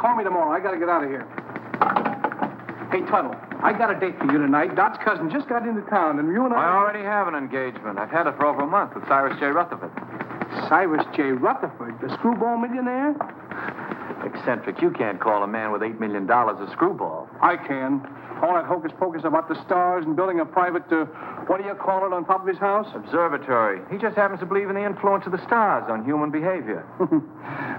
Call me tomorrow. I got to get out of here. Hey, Tuttle, I got a date for you tonight. Dot's cousin just got into town, and you and I already have an engagement. I've had it for over a month with Cyrus J. Rutherford. Cyrus J. Rutherford, the screwball millionaire? Eccentric. You can't call a man with $8 million a screwball. I can. All that hocus-pocus about the stars and building a private, what do you call it, on top of his house? Observatory. He just happens to believe in the influence of the stars on human behavior.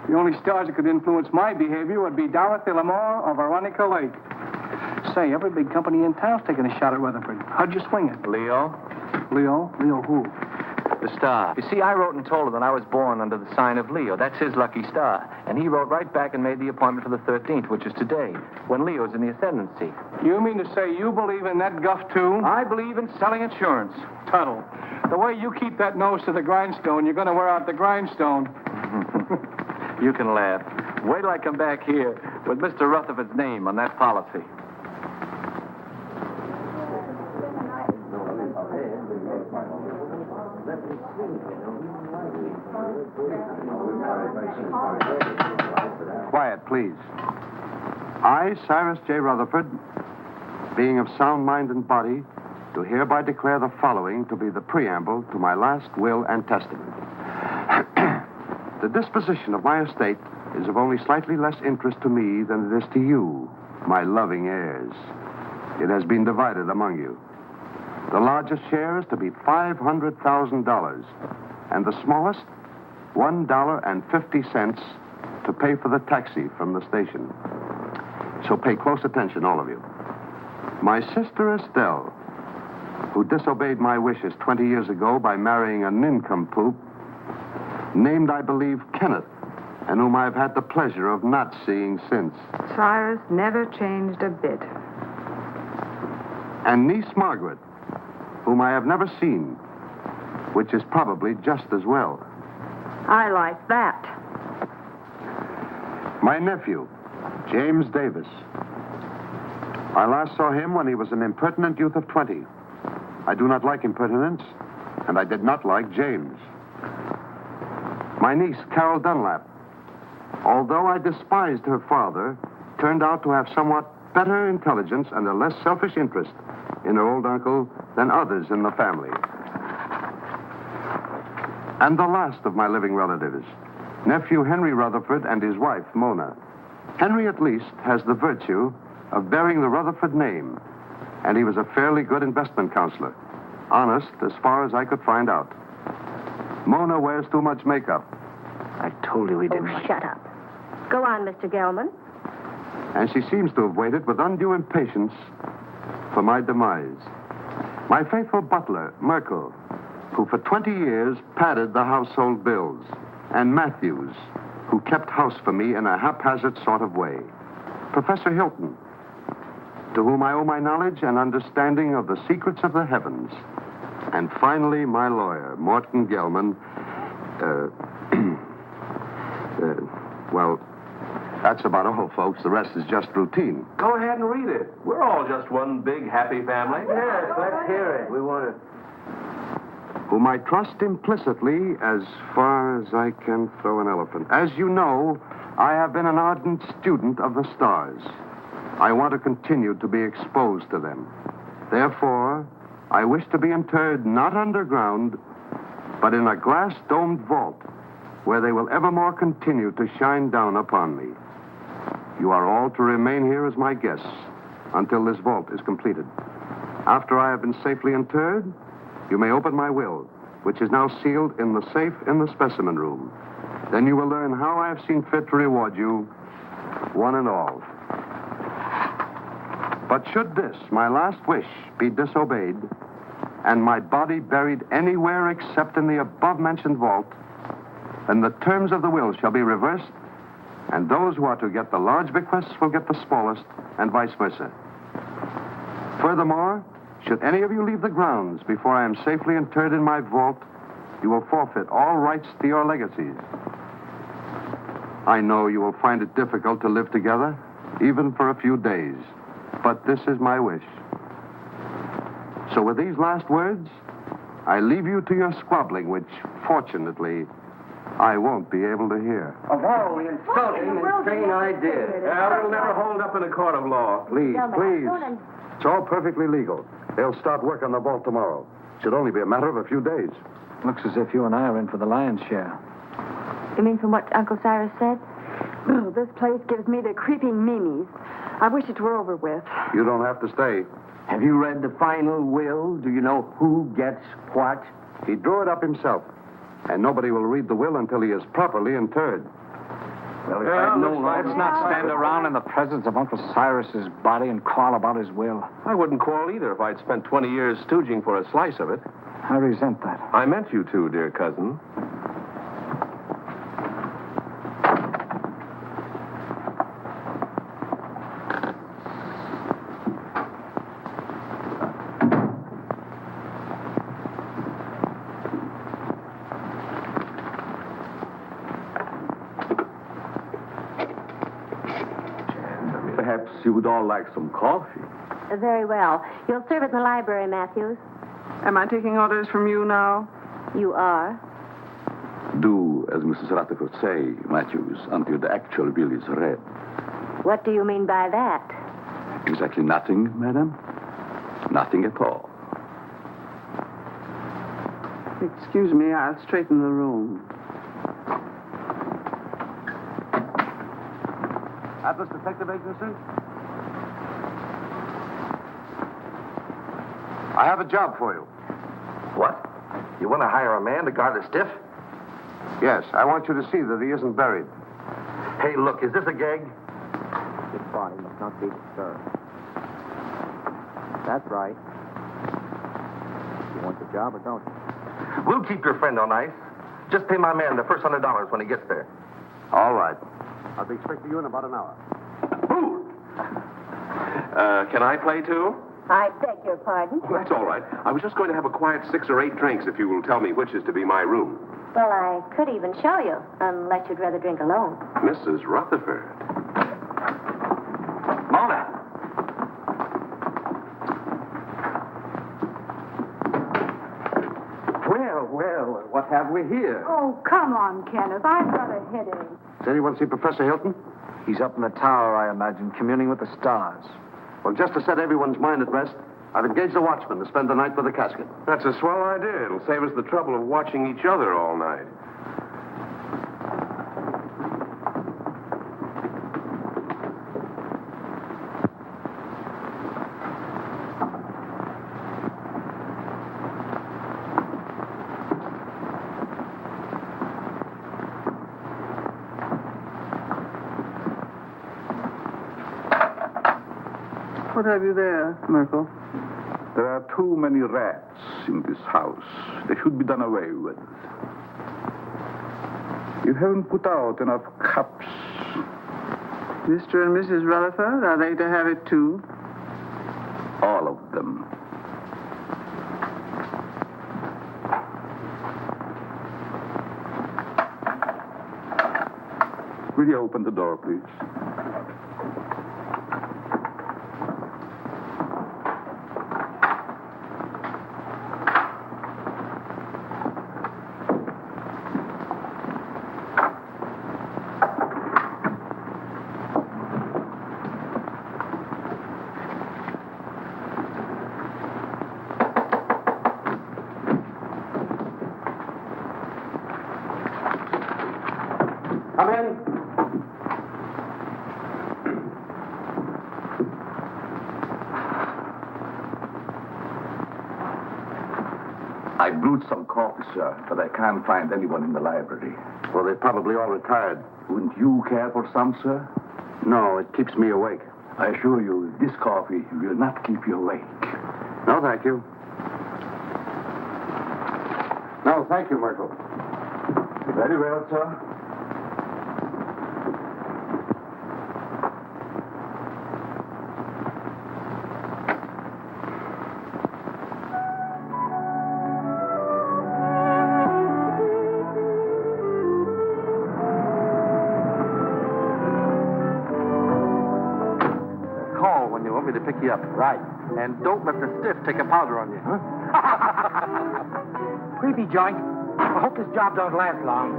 The only stars that could influence my behavior would be Dorothy Lamour or Veronica Lake. Say, every big company in town's taking a shot at Rutherford. How'd you swing it? Leo? Leo? Leo who? The star. You see, I wrote and told him that I was born under the sign of Leo. That's his lucky star. And he wrote right back and made the appointment for the 13th, which is today, when Leo's in the ascendancy. You mean to say you believe in that guff, too? I believe in selling insurance. Tuttle, the way you keep that nose to the grindstone, you're going to wear out the grindstone. You can laugh. Wait till I come back here with Mr. Rutherford's name on that policy. Quiet, please. I, Cyrus J. Rutherford, being of sound mind and body, do hereby declare the following to be the preamble to my last will and testament. The disposition of my estate is of only slightly less interest to me than it is to you, my loving heirs. It has been divided among you. The largest share is to be $500,000, and the smallest, $1.50 to pay for the taxi from the station. So pay close attention, all of you. My sister Estelle, who disobeyed my wishes 20 years ago by marrying a nincompoop, named, I believe, Kenneth, and whom I've had the pleasure of not seeing since. Cyrus never changed a bit. And niece Margaret, whom I have never seen, which is probably just as well. I like that. My nephew, James Davis. I last saw him when he was an impertinent youth of 20. I do not like impertinence, and I did not like James. My niece, Carol Dunlap, although I despised her father, turned out to have somewhat better intelligence and a less selfish interest in her old uncle than others in the family. And the last of my living relatives, nephew Henry Rutherford and his wife, Mona. Henry, at least, has the virtue of bearing the Rutherford name, and he was a fairly good investment counselor. Honest, as far as I could find out. Mona wears too much makeup. I told you we didn't. Oh, shut up. Go on, Mr. Gelman. And she seems to have waited with undue impatience for my demise. My faithful butler, Merkel, who for 20 years padded the household bills, and Matthews, who kept house for me in a haphazard sort of way. Professor Hilton, to whom I owe my knowledge and understanding of the secrets of the heavens. And finally, my lawyer, Morton Gelman. Well, that's about all, folks. The rest is just routine. Go ahead and read it. We're all just one big happy family. Yes, let's hear it. We want to... Whom I trust implicitly as far as I can throw an elephant. As you know, I have been an ardent student of the stars. I want to continue to be exposed to them. Therefore, I wish to be interred not underground, but in a glass-domed vault where they will evermore continue to shine down upon me. You are all to remain here as my guests until this vault is completed. After I have been safely interred, you may open my will, which is now sealed in the safe in the specimen room. Then you will learn how I have seen fit to reward you, one and all. But should this, my last wish, be disobeyed, and my body buried anywhere except in the above-mentioned vault, then the terms of the will shall be reversed, and those who are to get the large bequests will get the smallest, and vice versa. Furthermore, should any of you leave the grounds before I am safely interred in my vault, you will forfeit all rights to your legacies. I know you will find it difficult to live together, even for a few days, but this is my wish. So with these last words, I leave you to your squabbling, which, fortunately, I won't be able to hear. Of all the insulting and insane ideas. Yeah, it'll never hold up in a court of law. Please, please. It's all perfectly legal. They'll start work on the vault tomorrow. Should only be a matter of a few days. Looks as if you and I are in for the lion's share. You mean from what Uncle Cyrus said? Oh, this place gives me the creeping memes. I wish it were over with. You don't have to stay. Have you read the final will? Do you know who gets what? He drew it up himself. And nobody will read the will until he is properly interred. Well, if I'd known all Let's not stand around in the presence of Uncle Cyrus's body and quarrel about his will. I wouldn't quarrel either if I'd spent 20 years stooging for a slice of it. I resent that. I meant you to, dear cousin. Perhaps you would all like some coffee. Very well. You'll serve it in the library, Matthews. Am I taking orders from you now? You are. Do as Mrs. Rutherford say, Matthews, until the actual bill is read. What do you mean by that? Exactly nothing, madam? Nothing at all. Excuse me, I'll straighten the room. Atlas Detective Agency? I have a job for you. What? You want to hire a man to guard a stiff? Yes, I want you to see that he isn't buried. Hey, look, is this a gag? His body must not be disturbed. That's right. You want the job or don't you? We'll keep your friend on ice. Just pay my man the first $100 when he gets there. All right. I'll be expecting you in about an hour. Can I play too? I beg your pardon. Well, that's all right. I was just going to have a quiet 6 or 8 drinks if you will tell me which is to be my room. Well, I could even show you, unless you'd rather drink alone. Mrs. Rutherford. Mona! Well, what have we here? Oh, come on, Kenneth. I've got a headache. Does anyone see Professor Hilton? He's up in the tower, I imagine, communing with the stars. Well, just to set everyone's mind at rest, I've engaged a watchman to spend the night with the casket. That's a swell idea. It'll save us the trouble of watching each other all night. What have you there, Merkel? There are too many rats in this house. They should be done away with. You haven't put out enough cups. Mr. and Mrs. Rutherford, are they to have it too? All of them. Will you open the door, please? Come in. I brewed some coffee, sir, but I can't find anyone in the library. Well, they're probably all retired. Wouldn't you care for some, sir? No, it keeps me awake. I assure you, this coffee will not keep you awake. No, thank you. No, thank you, Merkel. Very well, sir. Call when you want me to pick you up. Right. And don't let the stiff take a powder on you. Creepy joint. I hope this job don't last long.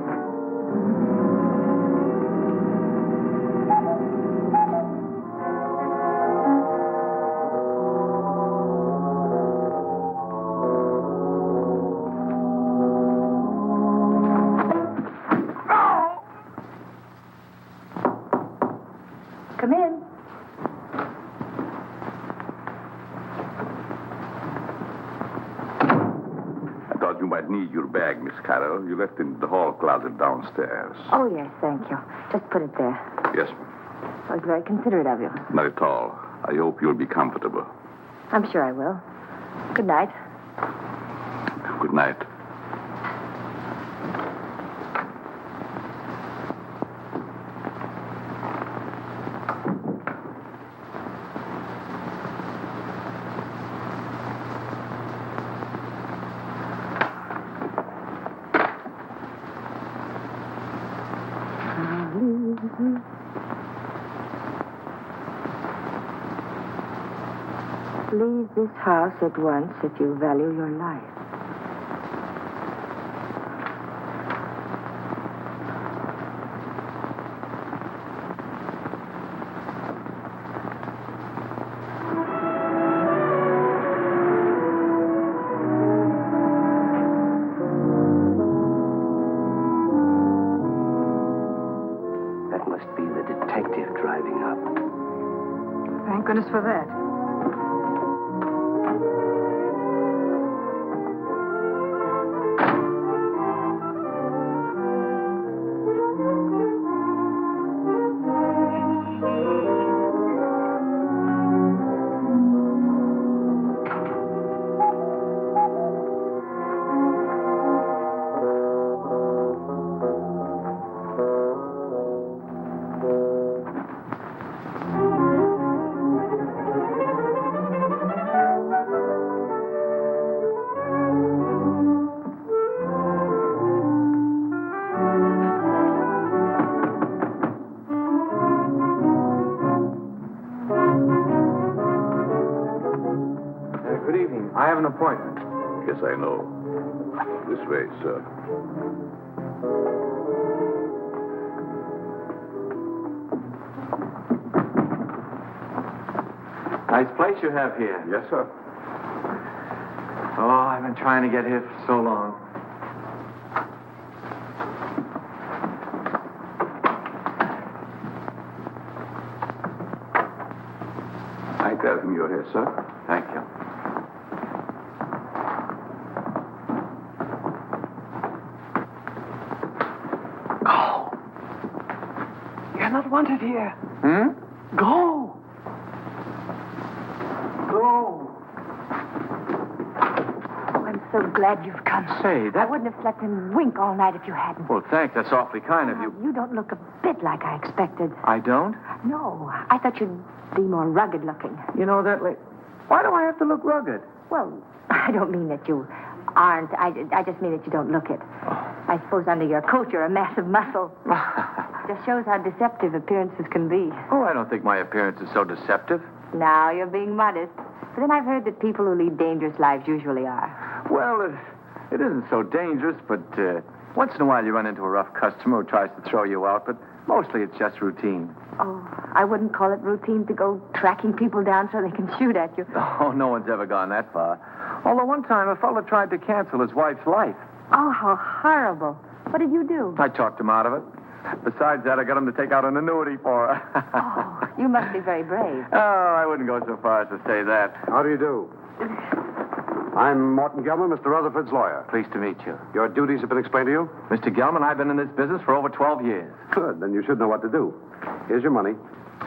Come in. I thought you might need your bag, Miss Carroll. You left it in the hall closet downstairs. Oh, yes, thank you. Just put it there. Yes, That was very considerate of you. not at all. I hope you'll be comfortable. I'm sure I will. Good night. Good night. Leave this house at once if you value your life. That must be the detective driving up. Thank goodness for that. Good evening. I have an appointment. Yes, I know. This way, sir. Nice place you have here. Yes, sir. Oh, I've been trying to get here for so long. I tell him you're here, sir. Thank you. Go. You're not wanted here. Hmm? Go. Go. Oh, I'm so glad you've come. Say, I that... wouldn't have slept and wink all night if you hadn't. Well, thanks. That's awfully kind of you. You don't look a bit like I expected. I don't? No, I thought you'd be more rugged looking. You know that... Why do I have to look rugged? Well, I don't mean that you aren't. I just mean that you don't look it. I suppose under your coat you're a mass of muscle. Just shows how deceptive appearances can be. Oh, I don't think my appearance is so deceptive. Now you're being modest. But then I've heard that people who lead dangerous lives usually are. Well, it isn't so dangerous, but once in a while you run into a rough customer who tries to throw you out, but mostly it's just routine. Oh, I wouldn't call it routine to go tracking people down so they can shoot at you. Oh, no one's ever gone that far. Although one time a fellow tried to cancel his wife's life. Oh, how horrible. What did you do? I talked him out of it. Besides that, I got him to take out an annuity for her. Oh, you must be very brave. Oh, I wouldn't go so far as to say that. How do you do? I'm Morton Gelman, Mr. Rutherford's lawyer. Pleased to meet you. Your duties have been explained to you? Mr. Gelman, I've been in this business for over 12 years. Good. Then you should know what to do. Here's your money.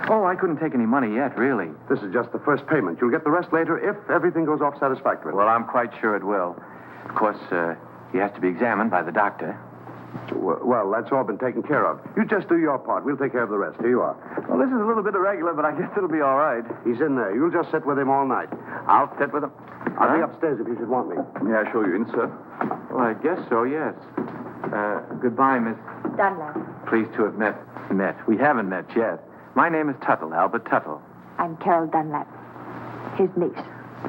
Oh, I couldn't take any money yet, really. This is just the first payment. You'll get the rest later if everything goes off satisfactorily. Well, I'm quite sure it will. Of course, he has to be examined by the doctor. Well, that's all been taken care of. You just do your part. We'll take care of the rest. Here you are. Well, this is a little bit irregular, but I guess it'll be all right. He's in there. You'll just sit with him all night. I'll sit with him. I'll be upstairs if you should want me. May I show you in, sir? Well, I guess so, yes. Goodbye, Miss. Dunlap. Pleased to have met. We haven't met yet. My name is Tuttle, Albert Tuttle. I'm Carol Dunlap, his niece.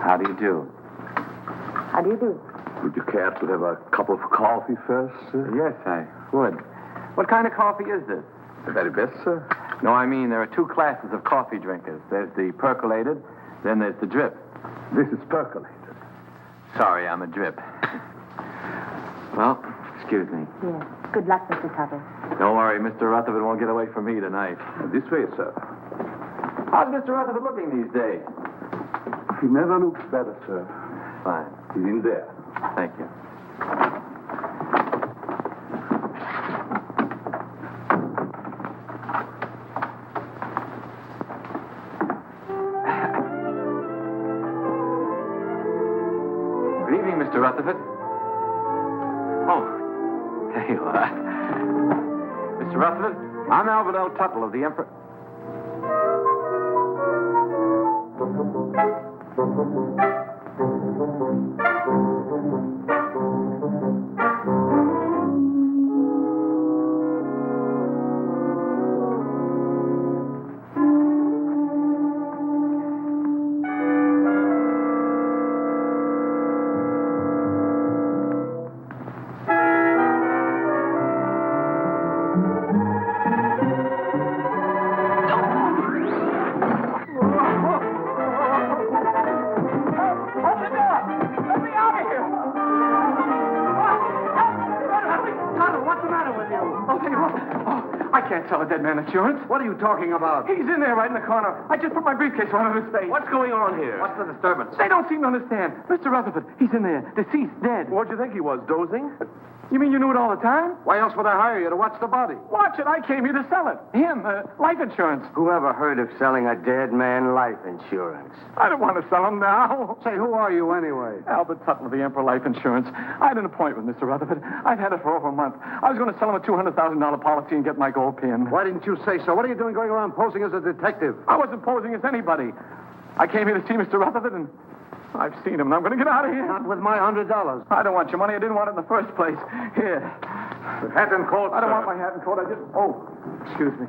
How do you do? How do you do? Would you care to have a cup of coffee first, sir? Yes, I would. What kind of coffee is this? The very best, sir. No, I mean, there are two classes of coffee drinkers. There's the percolated, then there's the drip. This is percolated. Sorry, I'm a drip. Well, excuse me. Yes. Good luck, Mr. Tuttle. Don't worry, Mr. Rutherford won't get away from me tonight. This way, sir. How's Mr. Rutherford looking these days? He never looks better, sir. Fine. He's in there. Thank you. Good evening, Mr. Rutherford. Oh, there you are. Mr. Rutherford, I'm Albert L. Tuttle of the Emperor. I can't sell a dead man insurance. What are you talking about? He's in there right in the corner. I just put my briefcase on his face. What's going on here? What's the disturbance? They don't seem to understand. Mr. Rutherford, he's in there. Deceased, dead. What'd you think he was, dozing? You mean you knew it all the time? Why else would I hire you to watch the body? Watch it. I came here to sell it. Him, life insurance. Whoever heard of selling a dead man life insurance? I don't want to sell him now. Say, who are you anyway? Albert Tuttle of the Emperor Life Insurance. I had an appointment with Mr. Rutherford. I've had it for over a month. I was going to sell him a $200,000 policy and get my gold pin. Why didn't you say so? What are you doing going around posing as a detective? I wasn't posing as anybody. I came here to see Mr. Rutherford, and I've seen him, and I'm going to get out of here. Not with my $100. I don't want your money. I didn't want it in the first place. Here. The hat and coat, I don't sir. want my hat and coat. I just... Oh, excuse me.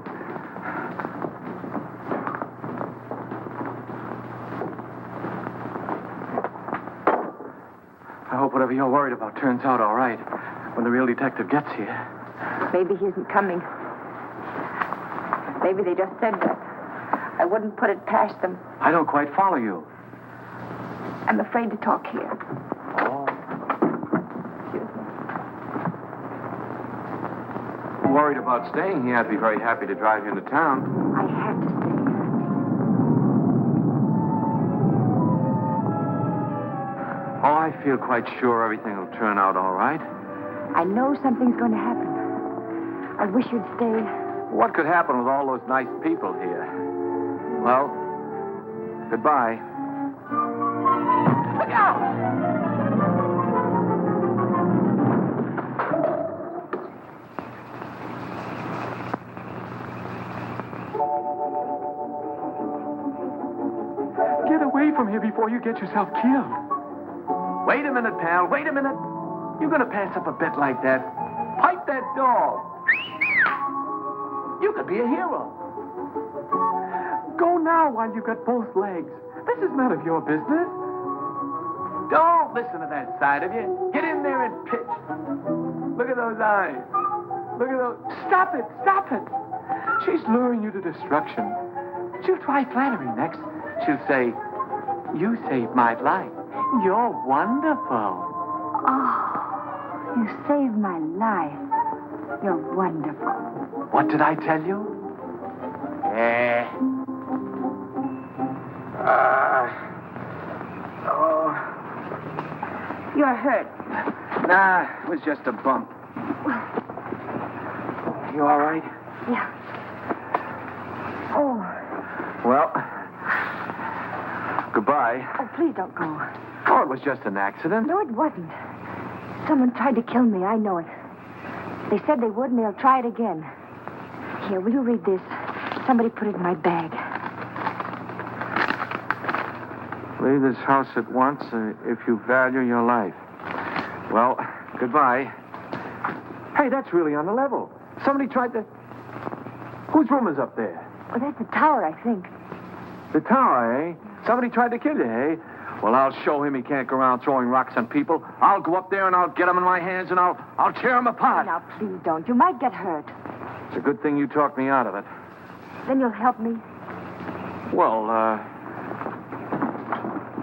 I hope whatever you're worried about turns out all right when the real detective gets here. Maybe he isn't coming. Maybe they just said that. I wouldn't put it past them. I don't quite follow you. I'm afraid to talk here. Oh. Worried about staying here. I'd be very happy to drive you into town. I have to stay. Oh, I feel quite sure everything will turn out all right. I know something's going to happen. I wish you'd stay. What could happen with all those nice people here? Well, goodbye. Look out! Get away from here before you get yourself killed. Wait a minute, pal. Wait a minute. You're going to pass up a bet like that. Pipe that dog. You could be a hero. Go now while you've got both legs. This is none of your business. Don't listen to that side of you. Get in there and pitch. Look at those eyes. Look at those. Stop it. Stop it. She's luring you to destruction. She'll try flattery next. She'll say, "You saved my life. You're wonderful." Oh, you saved my life. You're wonderful. What did I tell you? You're hurt. Nah, it was just a bump. You all right? Yeah. Oh. Well, goodbye. Oh, please don't go. Oh, it was just an accident. No, it wasn't. Someone tried to kill me. I know it. They said they would, and they'll try it again. Here, will you read this? Somebody put it in my bag. Leave this house at once if you value your life. Well, goodbye. Hey, that's really on the level. Somebody tried to... Whose room is up there? Oh, that's the tower, I think. The tower, eh? Somebody tried to kill you, eh? Well, I'll show him he can't go around throwing rocks on people. I'll go up there and I'll get him in my hands and I'll tear him apart. Now, please don't. You might get hurt. It's a good thing you talked me out of it. Then you'll help me. Well,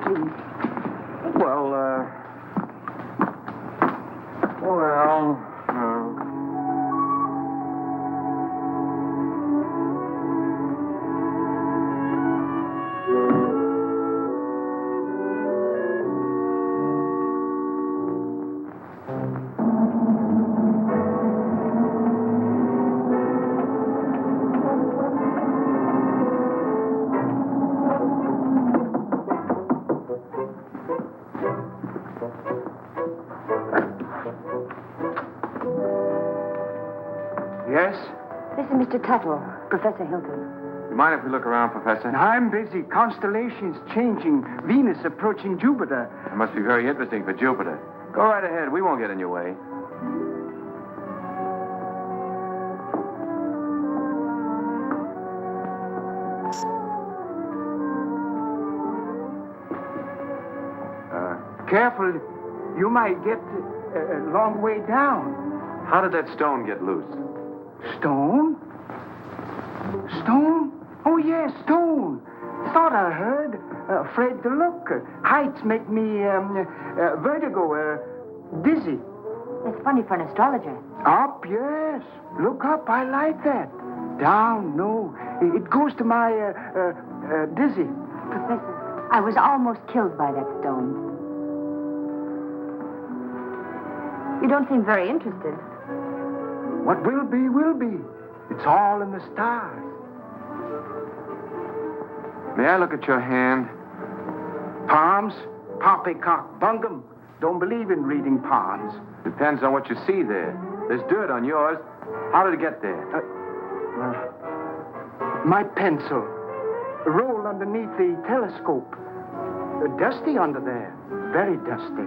Please. Well, Yes? This is Mr. Tuttle, Professor Hilton. You mind if we look around, Professor? I'm busy. Constellations changing. Venus approaching Jupiter. It must be very interesting for Jupiter. Go right ahead. We won't get in your way. Careful. You might get a long way down. How did that stone get loose? Stone? Stone? Oh, yes, stone. Thought I heard. Afraid to look. Heights make me vertigo, dizzy. It's funny for an astrologer. Up, yes. Look up. I like that. Down, no. It goes to my dizzy. Professor, I was almost killed by that stone. You don't seem very interested. What will be, will be. It's all in the stars. May I look at your hand? Palms? Poppycock bungum. Don't believe in reading palms. Depends on what you see there. There's dirt on yours. How did it get there? My pencil. Rolled underneath the telescope. Dusty under there. Very dusty.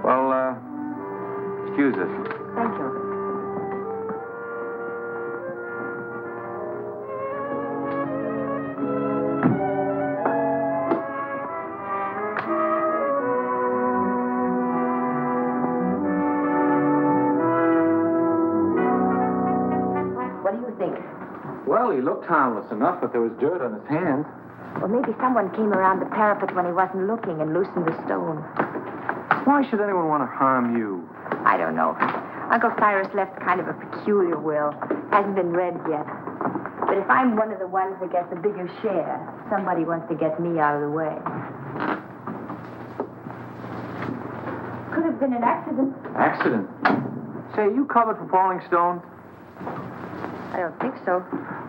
Well, excuse us. Thank you. What do you think? Well, he looked harmless enough, but there was dirt on his hand. Well, maybe someone came around the parapet when he wasn't looking and loosened the stone. Why should anyone want to harm you? I don't know. Uncle Cyrus left kind of a peculiar will. Hasn't been read yet. But if I'm one of the ones that gets a bigger share, somebody wants to get me out of the way. Could have been an accident. Accident? Say, you covered for falling stones? I don't think so.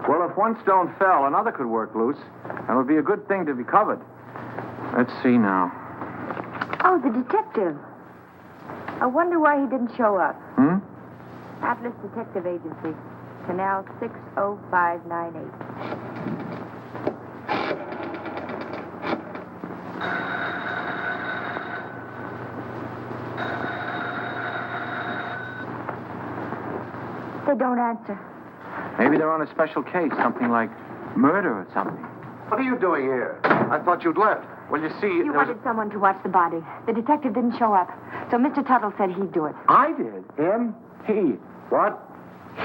Well, if one stone fell, another could work loose. And it would be a good thing to be covered. Let's see now. Oh, the detective. I wonder why he didn't show up. Atlas Detective Agency. Canal 60598. They don't answer. Maybe they're on a special case, something like murder or something. What are you doing here? I thought you'd left. Well, you see, You wanted someone to watch the body. The detective didn't show up. So Mr. Tuttle said he'd do it. I did. Him? He. What?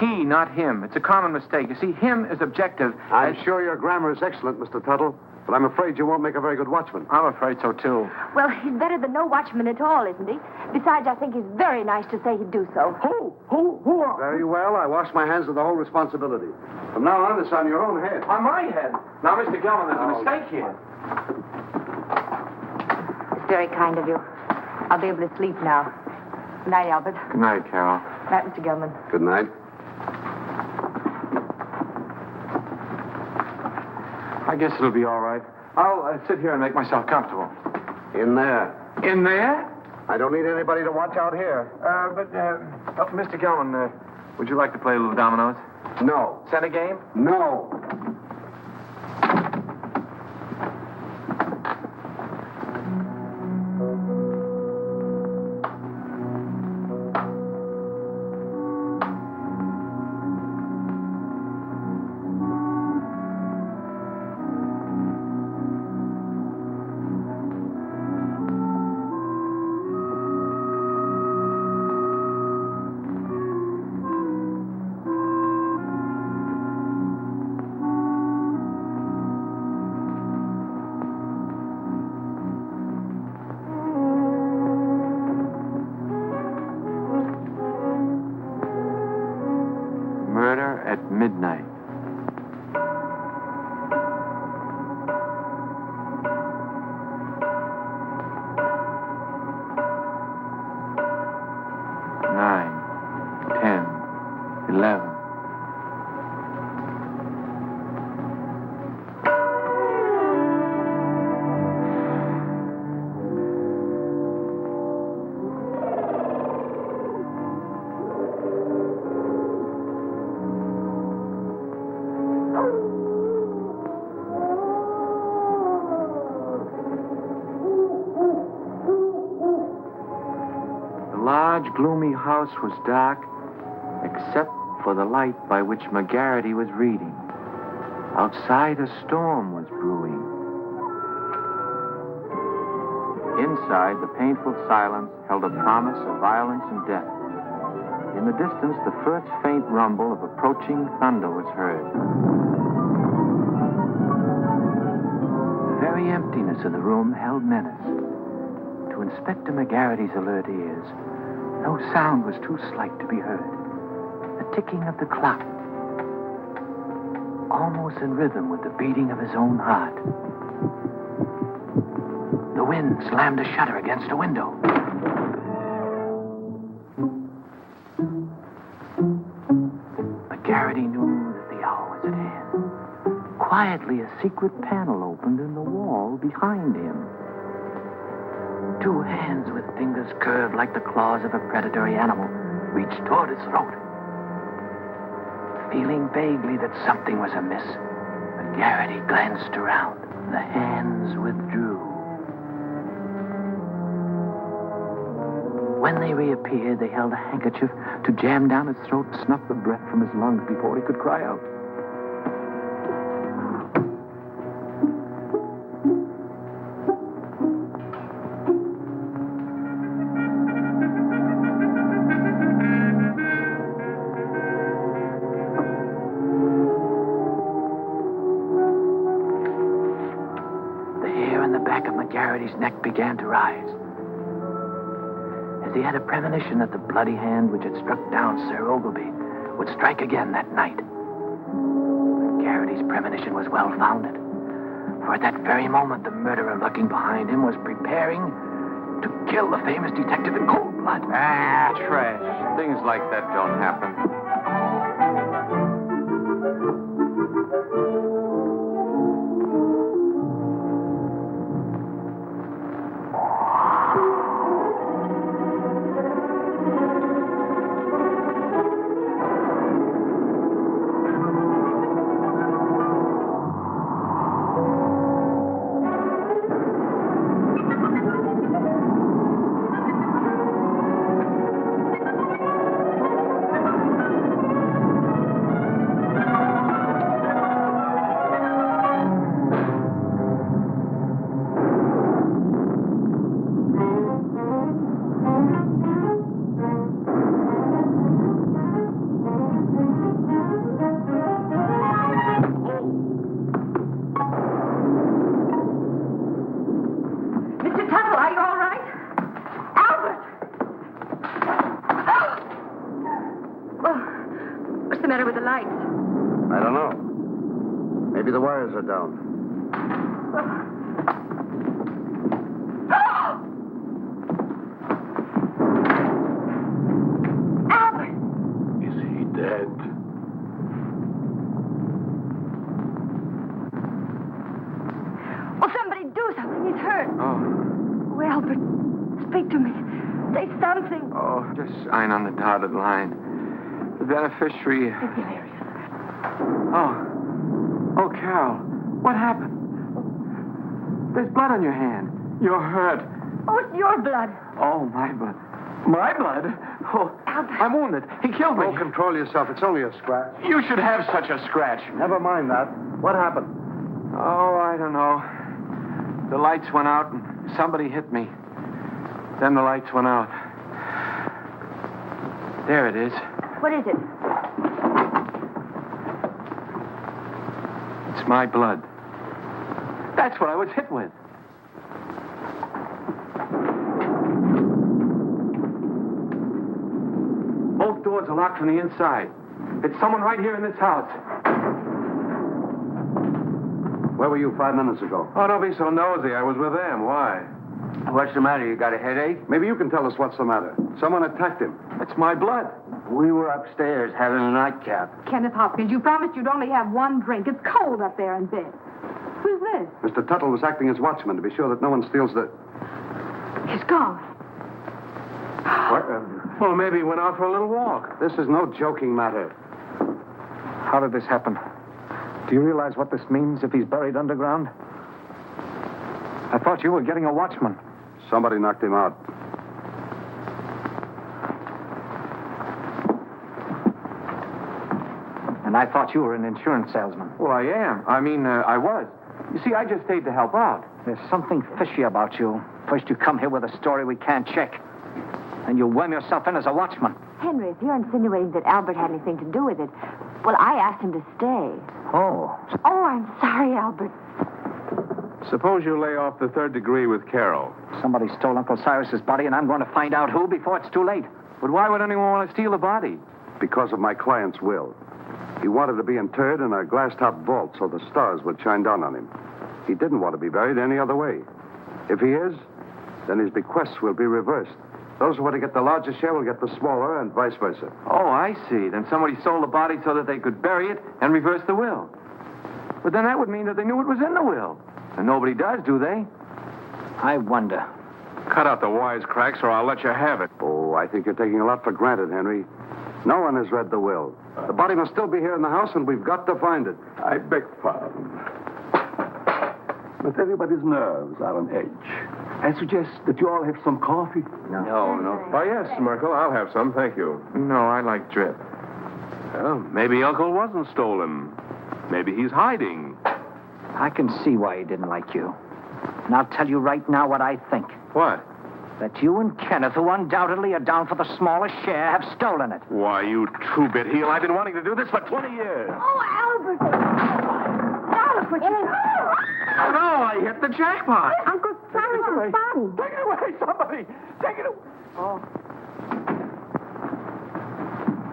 He, not him. It's a common mistake. You see, him is objective. I'm sure your grammar is excellent, Mr. Tuttle, but I'm afraid you won't make a very good watchman. I'm afraid so, too. Well, he's better than no watchman at all, isn't he? Besides, I think he's very nice to say he'd do so. Who? Very well. I wash my hands of the whole responsibility. From now on, it's on your own head. On my head. Now, Mr. Gelman, there's a mistake here. It's very kind of you. I'll be able to sleep now. Good night, Albert. Good night, Carol. Good night, Mr. Gilman. Good night. I guess it'll be all right. I'll sit here and make myself comfortable. In there. In there? I don't need anybody to watch out here. Mr. Gelman, would you like to play a little dominoes? No. Set a game? No. large, gloomy house was dark, except for the light by which McGarity was reading. Outside, a storm was brewing. Inside, the painful silence held a promise of violence and death. In the distance, the first faint rumble of approaching thunder was heard. The very emptiness of the room held menace. To Inspector McGarity's alert ears, no sound was too slight to be heard. The ticking of the clock, almost in rhythm with the beating of his own heart. The wind slammed a shutter against a window. McGarity knew that the hour was at hand. Quietly, a secret panel opened in the wall behind him. Two hands with fingers curved like the claws of a predatory animal reached toward his throat. Feeling vaguely that something was amiss, McGarity glanced around. The hands withdrew. When they reappeared, they held a handkerchief to jam down his throat and snuff the breath from his lungs before he could cry out. McGarity's neck began to rise. As he had a premonition that the bloody hand which had struck down Sir Ogilvy would strike again that night. McGarity's premonition was well-founded, for at that very moment the murderer lurking behind him was preparing to kill the famous detective in cold blood. Ah, trash. Things like that don't happen. Are down. Albert! Is he dead? Oh, somebody do something. He's hurt. Oh. Oh, Albert, speak to me. Say something. Oh, just sign on the dotted line. The beneficiary... It's hilarious. Oh, Carol, what happened? There's blood on your hand. You're hurt. Oh, it's your blood. Oh, my blood. My blood? Oh, Albert. I'm wounded. He killed me. Oh, control yourself. It's only a scratch. You should have such a scratch. Never mind that. What happened? Oh, I don't know. The lights went out and somebody hit me. Then the lights went out. There it is. What is it? It's my blood. That's what I was hit with. Both doors are locked from the inside. It's someone right here in this house. Where were you 5 minutes ago? Oh, don't be so nosy. I was with them. Why? What's the matter? You got a headache? Maybe you can tell us what's the matter. Someone attacked him. It's my blood. We were upstairs having a nightcap. Kenneth Hopkins, you promised you'd only have one drink. It's cold up there in bed. Who's this? Mr. Tuttle was acting as watchman to be sure that no one steals the... He's gone. What? Well, maybe he went out for a little walk. This is no joking matter. How did this happen? Do you realize what this means if he's buried underground? I thought you were getting a watchman. Somebody knocked him out. And I thought you were an insurance salesman. Well, I am. I was. You see, I just stayed to help out. There's something fishy about you. First you come here with a story we can't check. And you worm yourself in as a watchman. Henry, if you're insinuating that Albert had anything to do with it, well, I asked him to stay. Oh. Oh, I'm sorry, Albert. Suppose you lay off the third degree with Carol. Somebody stole Uncle Cyrus's body, and I'm going to find out who before it's too late. But why would anyone want to steal the body? Because of my client's will. He wanted to be interred in a glass-top vault so the stars would shine down on him. He didn't want to be buried any other way. If he is, then his bequests will be reversed. Those who want to get the larger share will get the smaller, and vice versa. Oh, I see. Then somebody stole the body so that they could bury it and reverse the will. But then that would mean that they knew it was in the will. And nobody does, do they? I wonder. Cut out the wisecracks or I'll let you have it. Oh, I think you're taking a lot for granted, Henry. No one has read the will. The body must still be here in the house, and we've got to find it. I beg pardon. But everybody's nerves are on edge. I suggest that you all have some coffee. No. Oh, yes, Merkel, I'll have some, thank you. No, I like drip. Well, maybe Uncle wasn't stolen. Maybe he's hiding. I can see why he didn't like you. And I'll tell you right now what I think. What? That you and Kenneth, who undoubtedly are down for the smallest share, have stolen it. Why, you two-bit heel, I've been wanting to do this for 20 years. Oh, Albert. Albert, Oh, no, I hit the jackpot. Uncle Cyrus's body. Take it away, somebody. Take it away. Oh.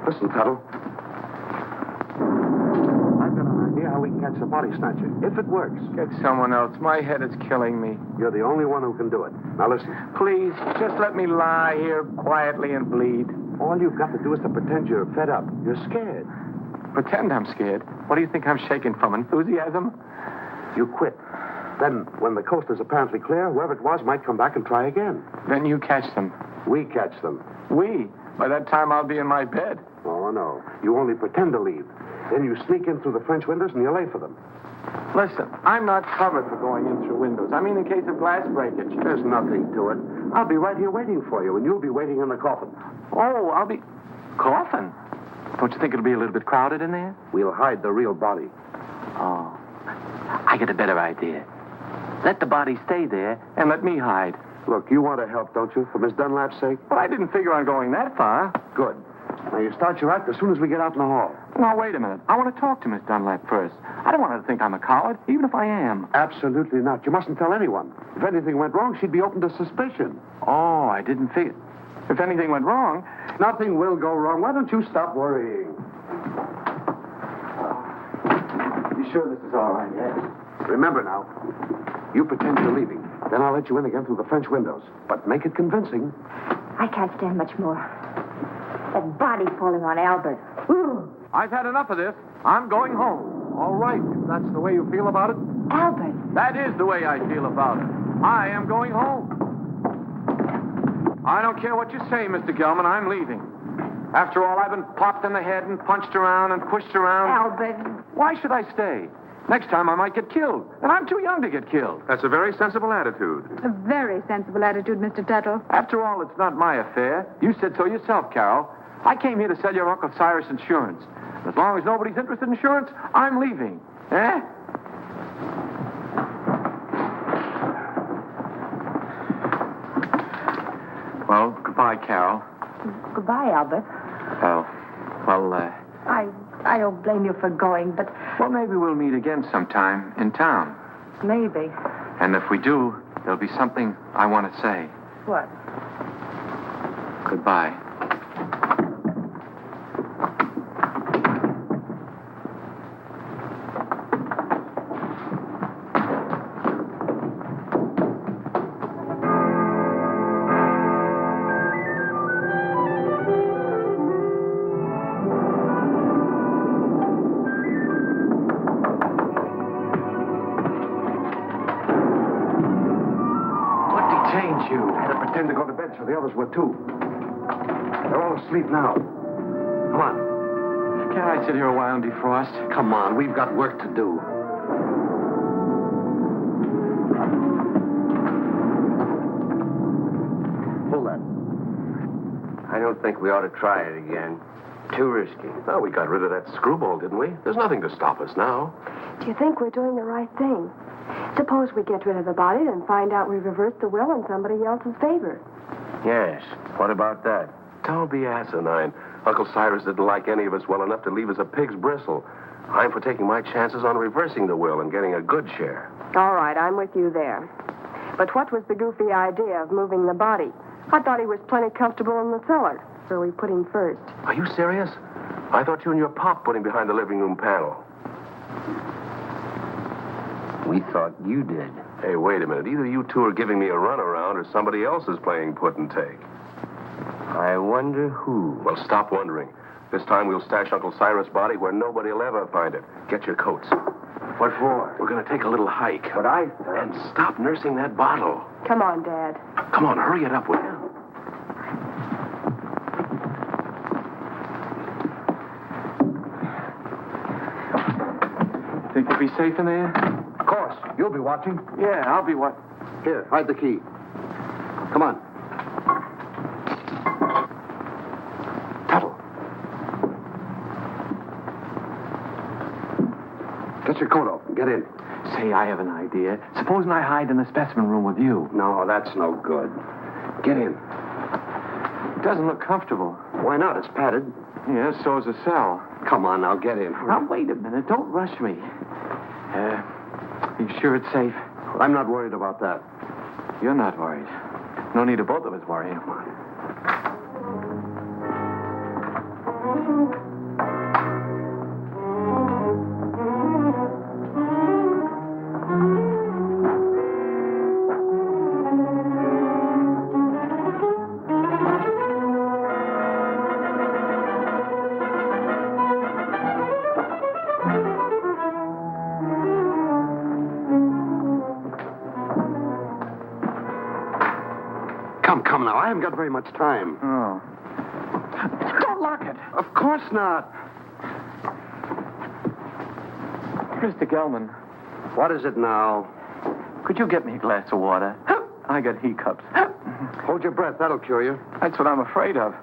Listen, Tuttle. I've got an idea how we can catch the body snatcher. If it works. Get someone else. My head is killing me. You're the only one who can do it. Now listen. Please, just let me lie here quietly and bleed. All you've got to do is to pretend you're fed up. You're scared. Pretend I'm scared. What do you think I'm shaking from? Enthusiasm? You quit. Then, when the coast is apparently clear, whoever it was might come back and try again. Then you catch them. We catch them. We? By that time, I'll be in my bed. Oh, no. You only pretend to leave. Then you sneak in through the French windows and you lay for them. Listen, I'm not covered for going in through windows. I mean, in case of glass breakage. There's nothing to it. I'll be right here waiting for you, and you'll be waiting in the coffin. Oh, I'll be... Coffin? Don't you think it'll be a little bit crowded in there? We'll hide the real body. Oh. I get a better idea. Let the body stay there and let me hide. Look, you want to help, don't you, for Miss Dunlap's sake? But I didn't figure on going that far. Good. Now, you start your act as soon as we get out in the hall. Now, wait a minute. I want to talk to Miss Dunlap first. I don't want her to think I'm a coward, even if I am. Absolutely not. You mustn't tell anyone. If anything went wrong, she'd be open to suspicion. Oh, I didn't figure. If anything went wrong... Nothing will go wrong. Why don't you stop worrying? You sure this is all right, yes? Remember now, you pretend you're leaving. Then I'll let you in again through the French windows. But make it convincing. I can't stand much more. That body falling on Albert. Ooh. I've had enough of this. I'm going home. All right, if that's the way you feel about it. Albert. That is the way I feel about it. I am going home. I don't care what you say, Mr. Gelman. I'm leaving. After all, I've been popped in the head and punched around and pushed around. Albert. Why should I stay? Next time I might get killed, and I'm too young to get killed. That's a very sensible attitude. A very sensible attitude, Mr. Tuttle. After all, it's not my affair. You said so yourself, Carol. I came here to sell your Uncle Cyrus insurance. As long as nobody's interested in insurance, I'm leaving. Eh? Well, goodbye, Carol. Goodbye, Albert. Oh, well, I don't blame you for going, but... Well, maybe we'll meet again sometime in town. Maybe. And if we do, there'll be something I want to say. What? Goodbye. To go to bed, so the others were too. They're all asleep now. Come on. Can't I sit here a while and defrost? Come on, we've got work to do. Pull that. I don't think we ought to try it again. Too risky. Well, we got rid of that screwball, didn't we? There's nothing to stop us now. Do you think we're doing the right thing? Suppose we get rid of the body and find out we reversed the will in somebody else's favor. Yes. What about that? Don't be asinine. Uncle Cyrus didn't like any of us well enough to leave us a pig's bristle. I'm for taking my chances on reversing the will and getting a good share. All right, I'm with you there. But what was the goofy idea of moving the body? I thought he was plenty comfortable in the cellar, so we put him first. Are you serious? I thought you and your pop put him behind the living room panel. We thought you did. Hey, wait a minute. Either you two are giving me a runaround or somebody else is playing put and take. I wonder who. Well, stop wondering. This time we'll stash Uncle Cyrus' body where nobody will ever find it. Get your coats. What for? We're going to take a little hike. But And stop nursing that bottle. Come on, Dad. Come on, hurry it up, will you? Think you'll be safe in there? Of course. You'll be watching. Yeah, I'll be what? Here, hide the key. Come on. Tuttle. Get your coat off and get in. Say, I have an idea. Supposing I hide in the specimen room with you. No, that's no good. Get in. It doesn't look comfortable. Why not? It's padded. Yeah, so's the cell. Come on, now get in. Now, wait a minute. Don't rush me. You sure it's safe? I'm not worried about that. You're not worried. No need of both of us worrying. Come on. Come now. I haven't got very much time. Oh. Don't lock it. Of course not. Mr. Gelman, What is it now? could you get me a glass of water? I got hiccups. Hold your breath. That'll cure you. That's what I'm afraid of.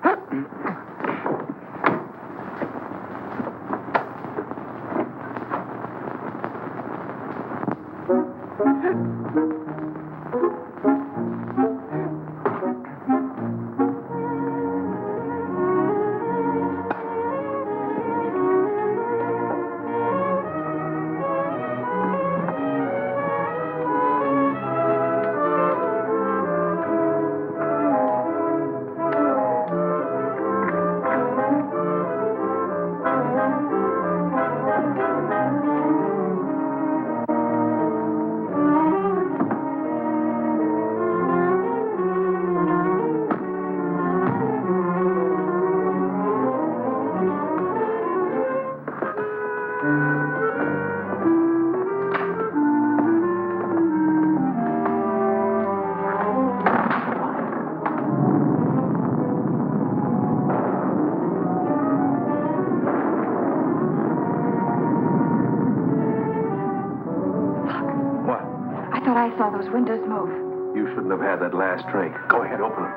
I saw those windows move. You shouldn't have had that last drink. Go ahead, open them.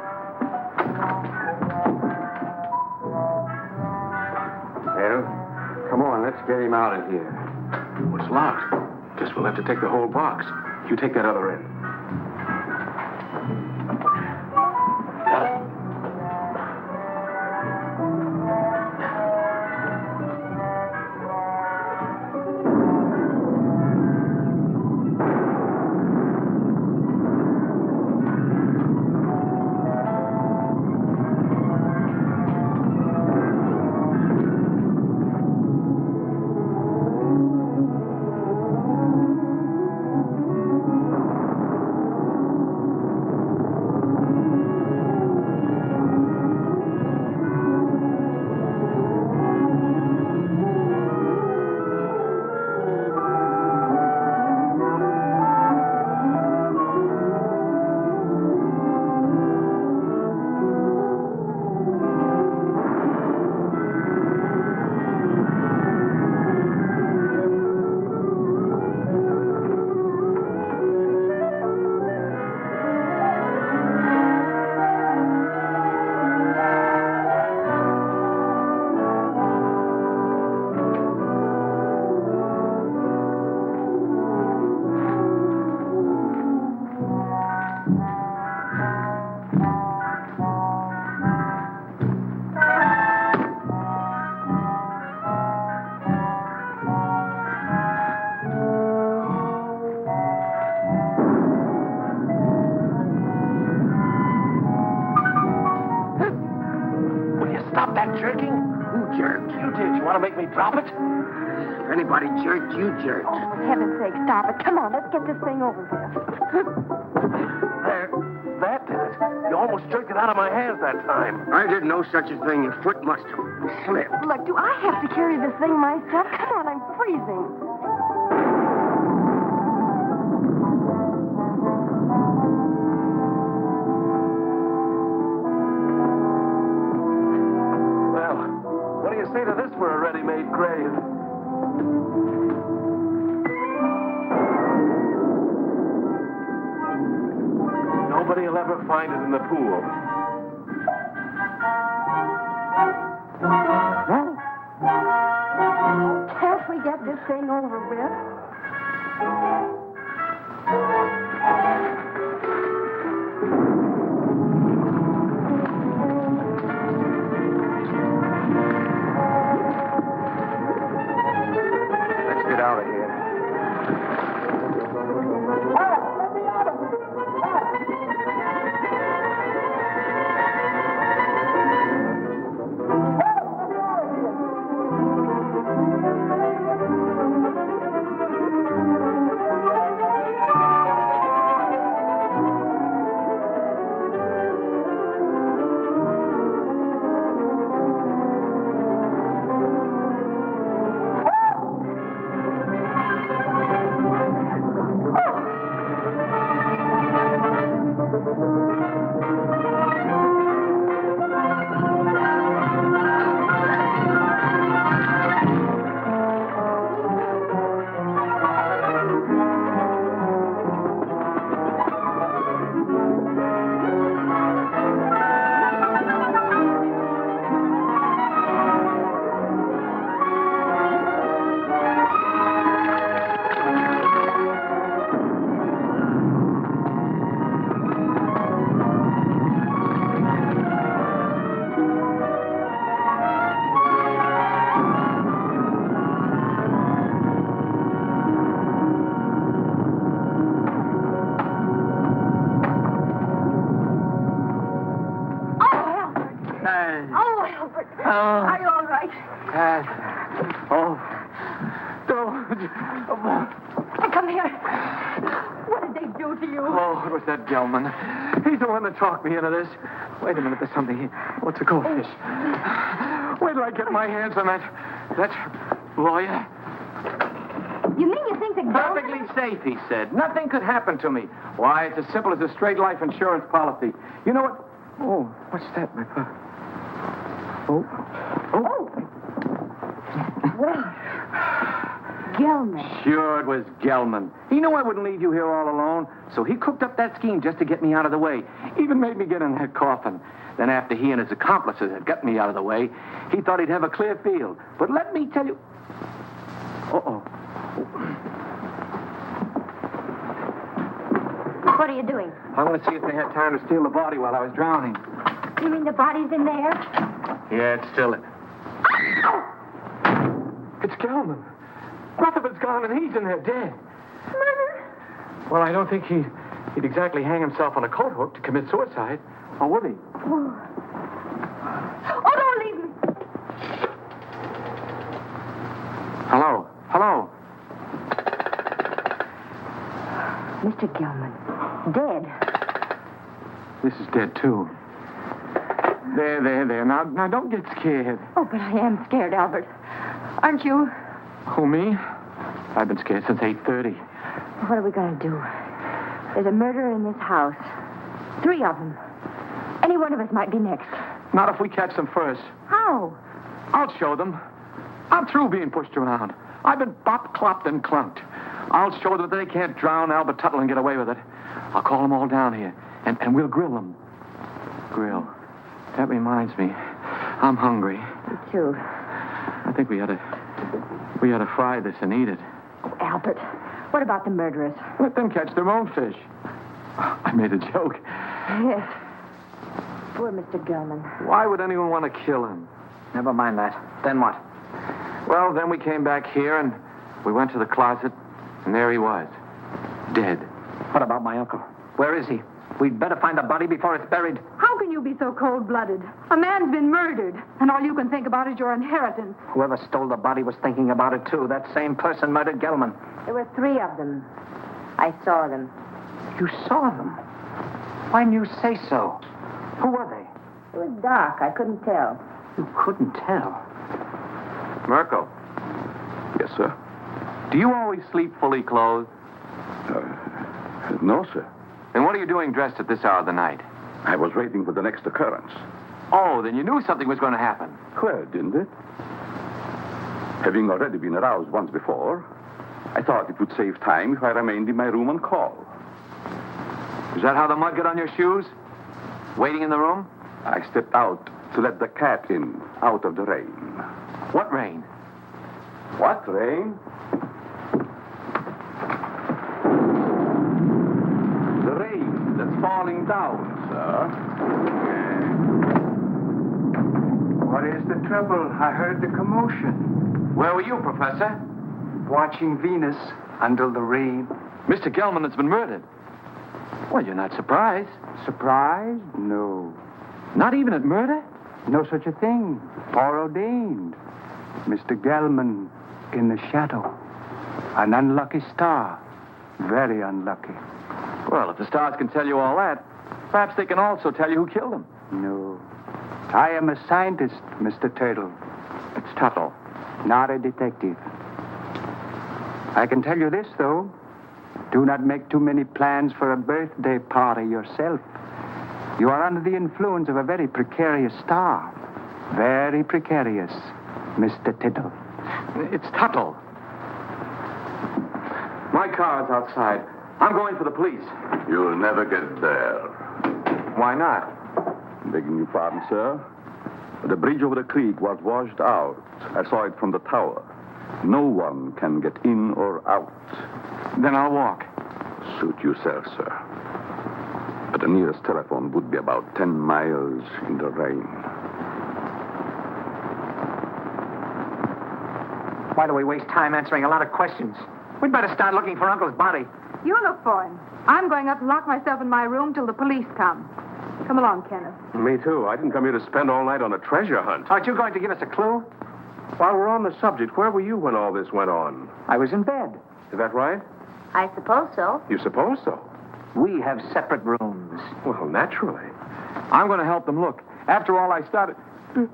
Well, come on, let's get him out of here. It's locked. Guess we'll have to take the whole box. You take that other end. want to make me drop it? If anybody jerked, you jerked. Oh, for heaven's sake, stop it. Come on, let's get this thing over with. There. That did it. You almost jerked it out of my hands that time. I did no such a thing. Your foot must have slipped. Look, do I have to carry this thing myself? Come on, I'm freezing. Well, what do you say to this for a ready-made grave? Nobody will ever find it in the pool. Can't we get this thing over with? Let's get out of here. Are you all right? Come here. What did they do to you? Oh, it was that Gelman. He's the one that talked me into this. Wait a minute, there's something here. What's a goldfish? Wait till I get my hands on that lawyer. You mean you think that Perfectly safe, he said. Nothing could happen to me. Why, it's as simple as a straight life insurance policy. You know what? Oh, what's that, my papa? Gelman. Sure, it was Gelman. He knew I wouldn't leave you here all alone, so he cooked up that scheme just to get me out of the way. Even made me get in that coffin. Then after he and his accomplices had got me out of the way, he thought he'd have a clear field. But let me tell you... Uh-oh. What are you doing? I want to see if they had time to steal the body while I was drowning. You mean the body's in there? Yeah, it's still... It's Gelman. Rutherford's gone and he's in there dead. Murder? Well, I don't think he'd exactly hang himself on a coat hook to commit suicide. Or would he? Oh, don't leave me. Hello? Mr. Gelman. Dead. This is dead, too. There. Now, don't get scared. Oh, but I am scared, Albert. Aren't you? Who, me? I've been scared since 8:30. What are we going to do? There's a murderer in this house. 3 of them. Any one of us might be next. Not if we catch them first. How? I'll show them. I'm through being pushed around. I've been bopped, clopped, and clunked. I'll show them that they can't drown Albert Tuttle and get away with it. I'll call them all down here, and we'll grill them. Grill. That reminds me. I'm hungry. Me too. I think we ought to fry this and eat it. Oh, Albert, what about the murderers? Let them catch their own fish. I made a joke. Yes. Poor Mr. Gelman. Why would anyone want to kill him? Never mind that. Then what? Well, then we came back here and we went to the closet, and there he was. Dead. What about my uncle? Where is he? We'd better find the body before it's buried. How can you be so cold-blooded? A man's been murdered, and all you can think about is your inheritance. Whoever stole the body was thinking about it, too. That same person murdered Gelman. There were 3 of them. I saw them. You saw them? Why didn't you say so? Who were they? It was dark. I couldn't tell. You couldn't tell? Merkel, Yes, sir. Do you always sleep fully clothed? No, sir. And what are you doing dressed at this hour of the night? I was waiting for the next occurrence. Oh, then you knew something was going to happen. Well, didn't it? Having already been aroused once before, I thought it would save time if I remained in my room on call. Is that how the mud got on your shoes? Waiting in the room? I stepped out to let the cat in, out of the rain. What rain? What rain? The rain that's falling down, sir. What is the trouble? I heard the commotion. Where were you, Professor? Watching Venus until the rain. Mr. Gelman has been murdered. Well, you're not surprised. Surprised? No. Not even at murder? No such a thing. Foreordained. Mr. Gelman in the shadow. An unlucky star. Very unlucky. Well, if the stars can tell you all that, perhaps they can also tell you who killed him. No. I am a scientist, Mr. Turtle. It's Tuttle. Not a detective. I can tell you this, though. Do not make too many plans for a birthday party yourself. You are under the influence of a very precarious star. Very precarious, Mr. Tittle. It's Tuttle. My car's outside. I'm going for the police. You'll never get there. Why not? Begging your pardon, sir. The bridge over the creek was washed out. I saw it from the tower. No one can get in or out. Then I'll walk. Suit yourself, sir. But the nearest telephone would be about 10 miles in the rain. Why do we waste time answering a lot of questions? We'd better start looking for Uncle's body. You look for him. I'm going up and lock myself in my room till the police come. Come along, Kenneth. Me too. I didn't come here to spend all night on a treasure hunt. Aren't you going to give us a clue? While we're on the subject, where were you when all this went on? I was in bed. Is that right? I suppose so. You suppose so? We have separate rooms. Well, naturally. I'm going to help them look. After all, I started... You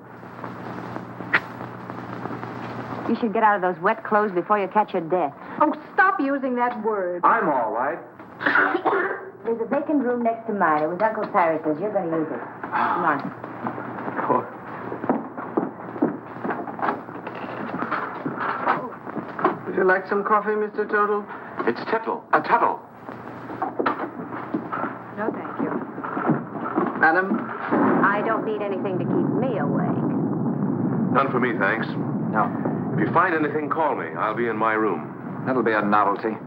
should get out of those wet clothes before you catch your death. Oh, stop using that word. I'm all right. There's a vacant room next to mine. It was Uncle Cyrus's. You're going to use it. Come on. Would you like some coffee, Mr. Turtle? It's Tuttle. Tuttle. No, thank you. Madam? I don't need anything to keep me awake. None for me, thanks. No. If you find anything, call me. I'll be in my room. That'll be a novelty.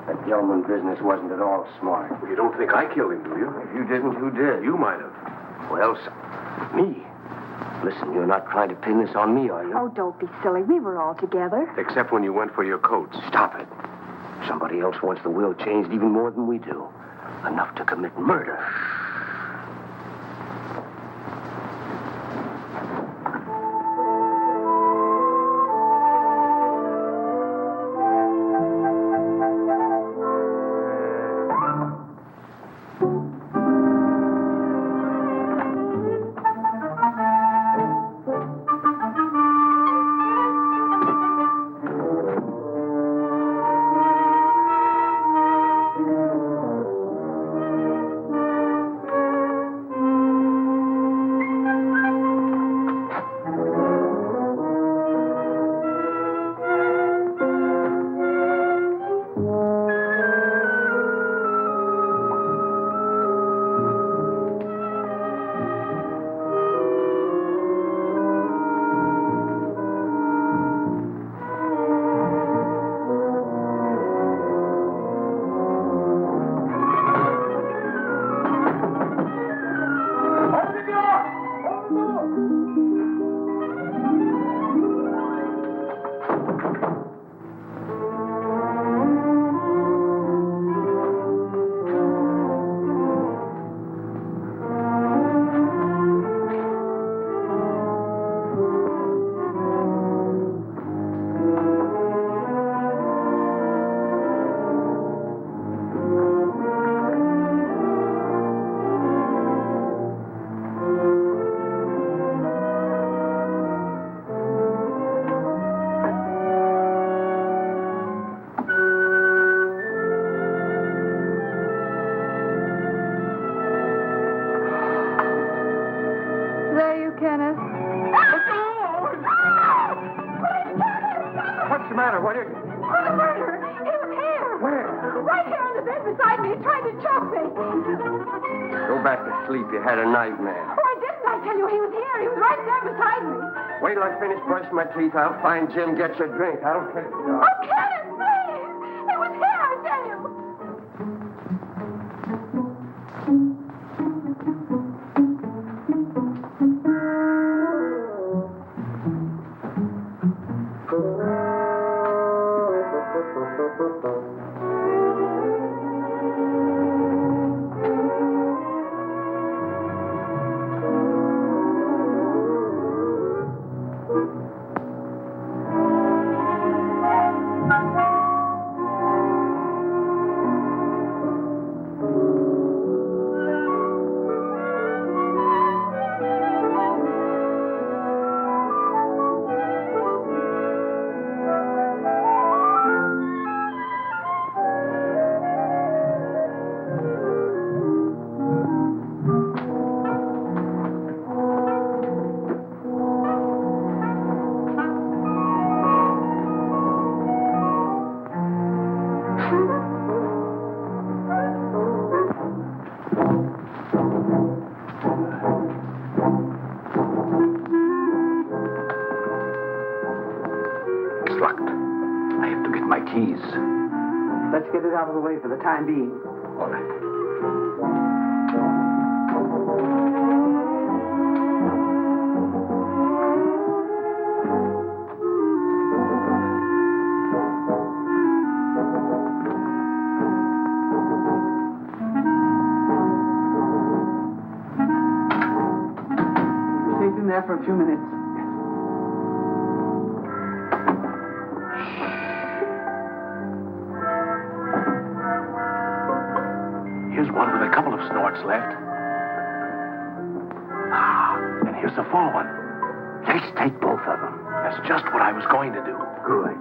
That Gelman business wasn't at all smart. You don't think I killed him, do you? If you didn't, who did? You might have. Well, me. Listen, you're not trying to pin this on me, are you? Oh, don't be silly. We were all together. Except when you went for your coats. Stop it. Somebody else wants the will changed even more than we do. Enough to commit murder. the matter? What is it? Oh, the murderer! He was here! Where? Right here on the bed beside me. He tried to choke me. Go back to sleep. You had a nightmare. Oh, I didn't. I tell you, he was here. He was right there beside me. Wait till I finish brushing my teeth. I'll find Jim, get you a drink. I'll take it. Oh, Kenneth, please! He was here, I tell you. Let's get it out of the way for the time being. All right. Safe in there for a few minutes. Here's one with a couple of snorts left. Ah, and here's the full one. Let's take both of them. That's just what I was going to do. Good.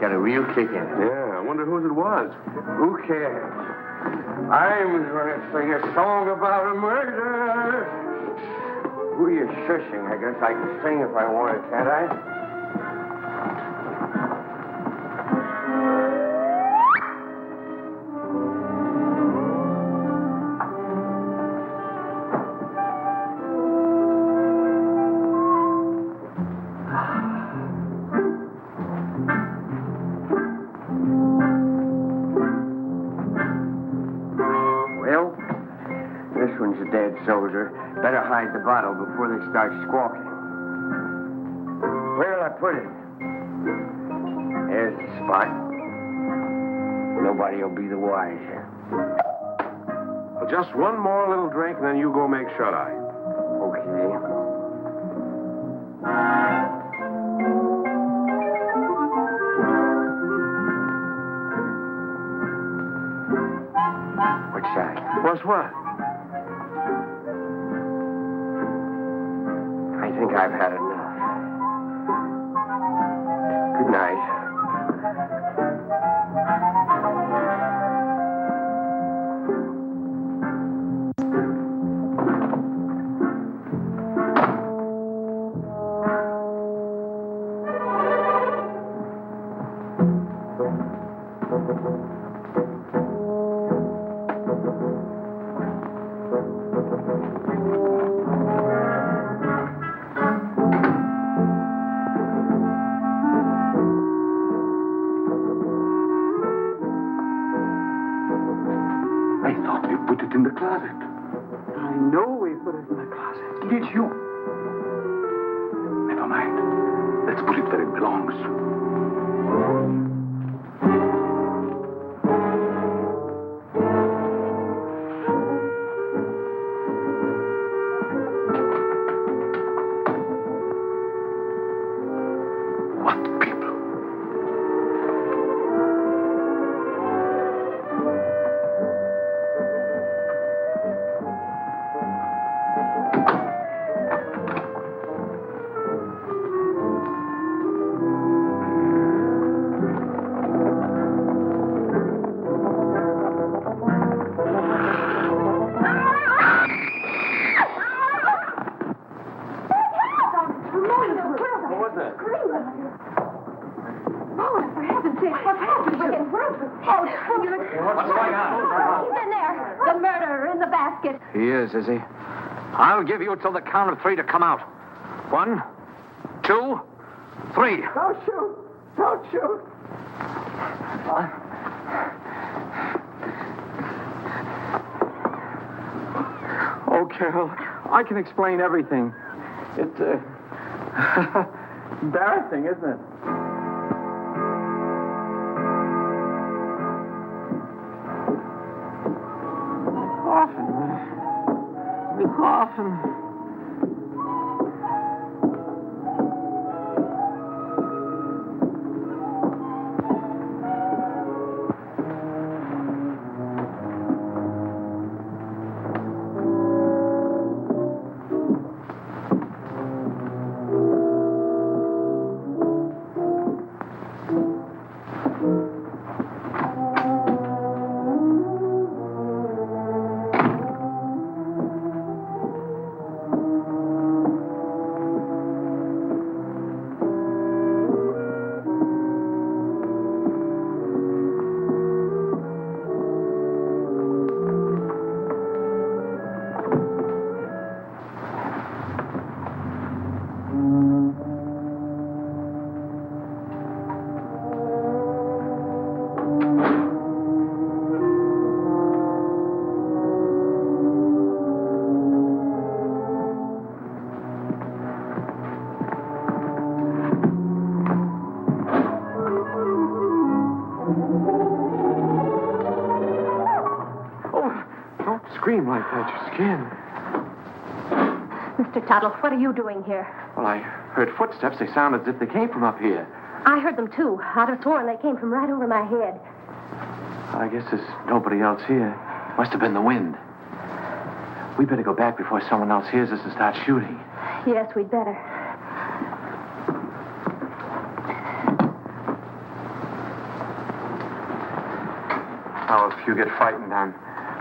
Got a real kick in it. Yeah, I wonder whose it was. Who cares? I'm going to sing a song about a murder. Who are you shushing? I guess I can sing if I wanted, can't I? This one's a dead soldier. Better hide the bottle before they start squawking. Where'll I put it? There's the spot. Nobody will be the wiser. Well, just one more little drink, and then you go make shut-eye. Okay. What's that? What's what? I think I've had enough. Good night. I thought we put it in the closet. I know we put it in the closet. Did you? Never mind. Let's put it where it belongs. What people? What's going on? He's in there. The murderer in the basket. He is he? I'll give you till the count of 3 to come out. 1, 2, 3. Don't shoot! Don't shoot! Oh, Carol, I can explain everything. It's embarrassing, isn't it? Often. Scream like that, your skin. Mr. Tuttle, what are you doing here? Well, I heard footsteps. They sounded as if they came from up here. I heard them, too. I'd have sworn they came from right over my head. I guess there's nobody else here. Must have been the wind. We better go back before someone else hears us and starts shooting. Yes, we'd better. Now, if you get frightened, I'm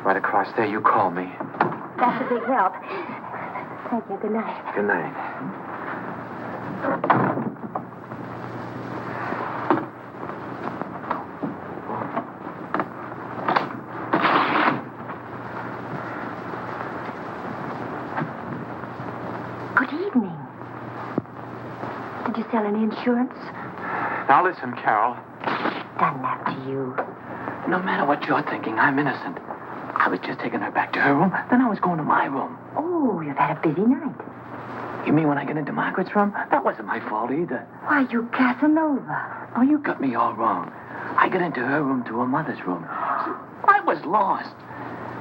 right across there. You call me. That's a big help. Thank you. Good night. Good night. Good evening. Did you sell any insurance? Now, listen, Carol. Done that to you. No matter what you're thinking, I'm innocent. I was just taking her back to her room, then I was going to my room. Oh, you've had a busy night. You mean when I get into Margaret's room? That wasn't my fault either. Why, you Casanova. Oh, you got me all wrong. I got into her room to her mother's room. I was lost.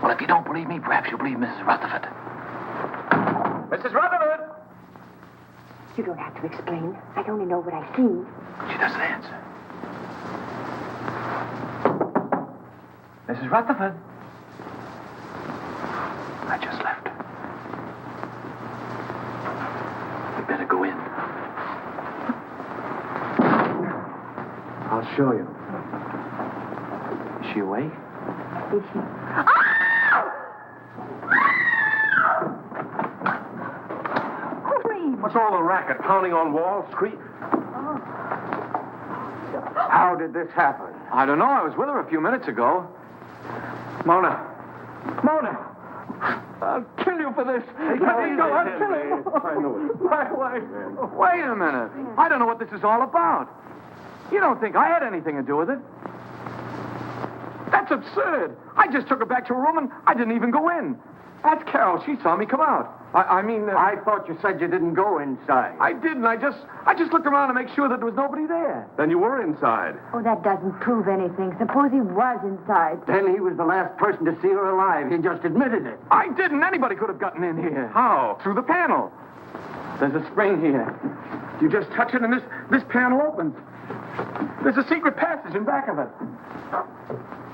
Well, if you don't believe me, perhaps you'll believe Mrs. Rutherford. Mrs. Rutherford! You don't have to explain. I only know what I've seen. She doesn't answer. Mrs. Rutherford. I just left her. We'd show you. Is she awake? Is she? What's all the racket? Pounding on walls, scream? How did this happen? I don't know. I was with her a few minutes ago. Mona! I'll kill you for this. Let me go. I'll kill you. I know it. My wife. Wait a minute. I don't know what this is all about. You don't think I had anything to do with it? That's absurd. I just took her back to her room and I didn't even go in. That's Carol. She saw me come out. I thought you said you didn't go inside. I didn't. I just looked around to make sure that there was nobody there. Then you were inside. Oh, that doesn't prove anything. Suppose he was inside. Then he was the last person to see her alive. He just admitted it. I didn't. Anybody could have gotten in here. How? Through the panel. There's a spring here. You just touch it and this panel opens. There's a secret passage in back of it.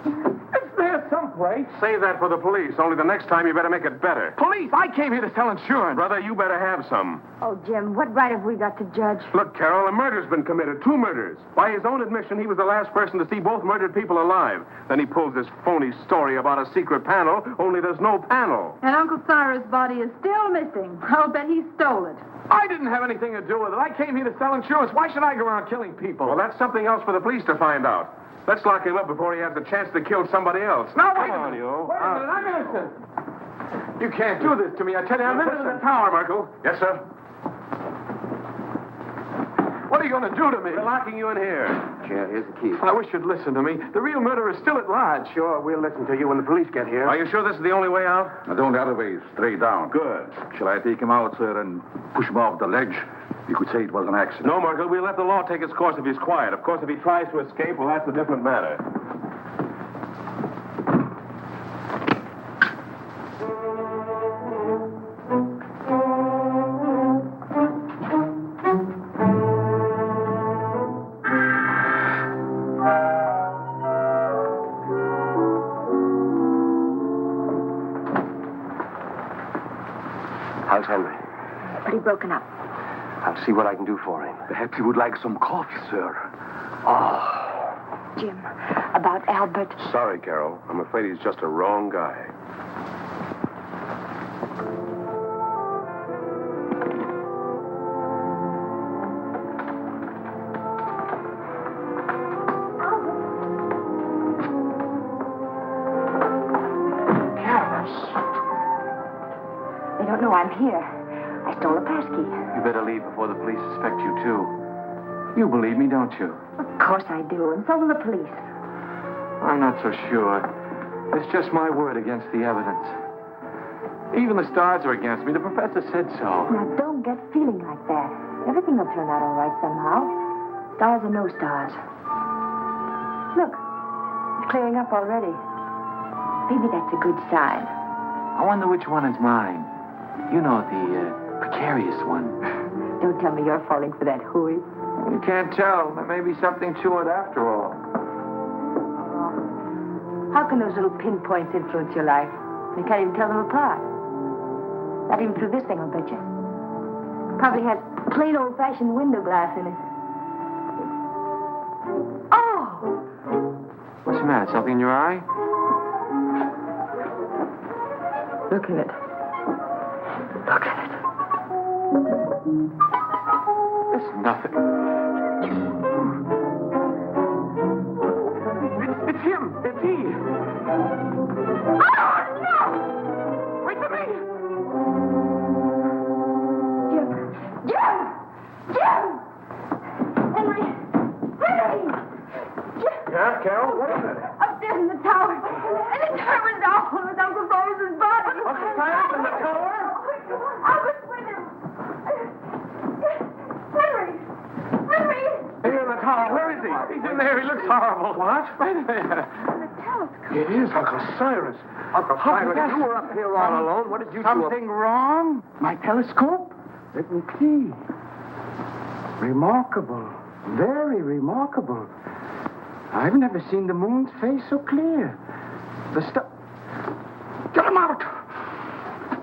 It's there someplace. Save that for the police. Only the next time you better make it better. Police! I came here to sell insurance. Brother, you better have some. Oh, Jim, what right have we got to judge? Look, Carol, a murder's been committed. 2 murders. By his own admission, he was the last person to see both murdered people alive. Then he pulls this phony story about a secret panel, only there's no panel. And Uncle Cyrus' body is still missing. I'll bet he stole it. I didn't have anything to do with it. I came here to sell insurance. Why should I go around killing people? Well, that's something else for the police to find out. Let's lock him up before he has the chance to kill somebody else. Now, wait Come a on, minute. you. Wait a minute. I'm innocent. You can't do this to me. I tell you, I'm Put it in the innocent. tower, Merkel. Yes, sir. What are you going to do to me? We're locking you in here. Yeah, here's the key. I wish you'd listen to me. The real murderer is still at large. Sure, we'll listen to you when the police get here. Are you sure this is the only way out? The only other way is straight down. Good. Shall I take him out, sir, and push him off the ledge? You could say it was an accident. No, Merkel, we'll let the law take its course if he's quiet. Of course, if he tries to escape, well, that's a different matter. How's Henry? Pretty broken up. I'll see what I can do for him. Perhaps he would like some coffee, sir. Jim, about Albert. Sorry, Carol. I'm afraid he's just a wrong guy. They don't know I'm here. I stole a passkey. You better leave before the police suspect you, too. You believe me, don't you? Of course I do, and so will the police. I'm not so sure. It's just my word against the evidence. Even the stars are against me. The professor said so. Now, don't get feeling like that. Everything will turn out all right somehow. Stars or no stars. Look, it's clearing up already. Maybe that's a good sign. I wonder which one is mine. You know, the precarious one. Don't tell me you're falling for that hooey. You can't tell. There may be something to it after all. How can those little pinpoints influence your life? You can't even tell them apart. Not even through this thing, I'll bet you. Probably has plain old-fashioned window glass in it. Oh! What's the matter? Something in your eye? Look at it. Look at it. It's nothing. It's him. It's he. Oh, no! Wait for me! Jim! Henry! Yeah, Carol? What is it? Upstairs in the tower. And it's Herman's awful with Uncle Boris's body. Uncle Cyrus in the tower? Albert's with him. Henry! Here in the tower. Where is he? He's in there. He looks horrible. What? Right there. It is Uncle Cyrus. Uncle Cyrus, you were up here all alone. What did you do? Something wrong? My telescope? Let me see. Remarkable. Very remarkable. I've never seen the moon's face so clear. The stuff. Get him out!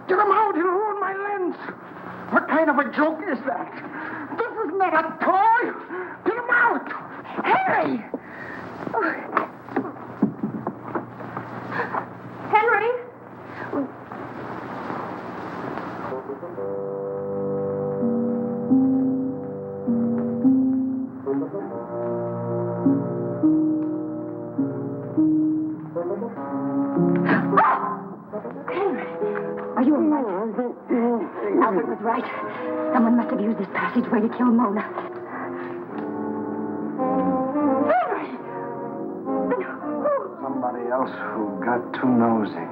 Get him out! He'll ruin my lens! What kind of a joke is that? This is not a toy! Get him out! Henry! Henry! Are you all right? Albert was right. Someone must have used this passageway to kill Mona. Somebody else who got too nosy.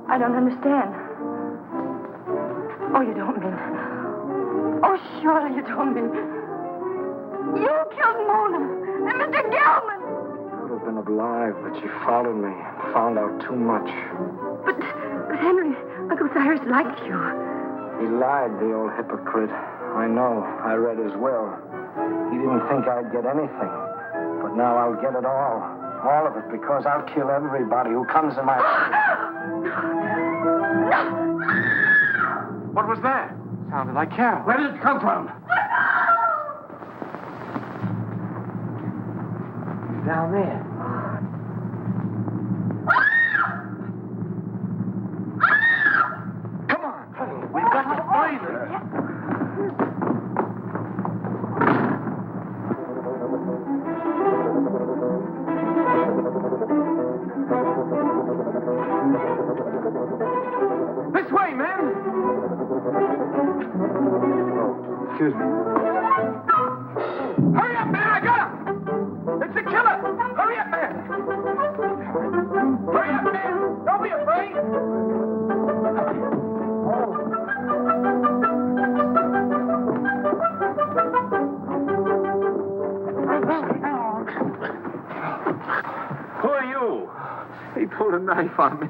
I don't understand. Oh, you don't mean... Oh, surely you don't mean... You killed Mona and Mr. Gelman! Could have been alive, but she followed me and found out too much. But Henry, Uncle Cyrus liked you. He lied, the old hypocrite. I know. I read his will. He didn't think I'd get anything. But now I'll get it all. All of it, because I'll kill everybody who comes in my... What was that? Sounded like Carol. Where did it come from? Down there. Come on. We've got to find her. This way, men! Excuse me. Hurry up, man! I got him! It's the killer! Hurry up, man! Hurry up, man! Don't be afraid! Who are you? He pulled a knife on me.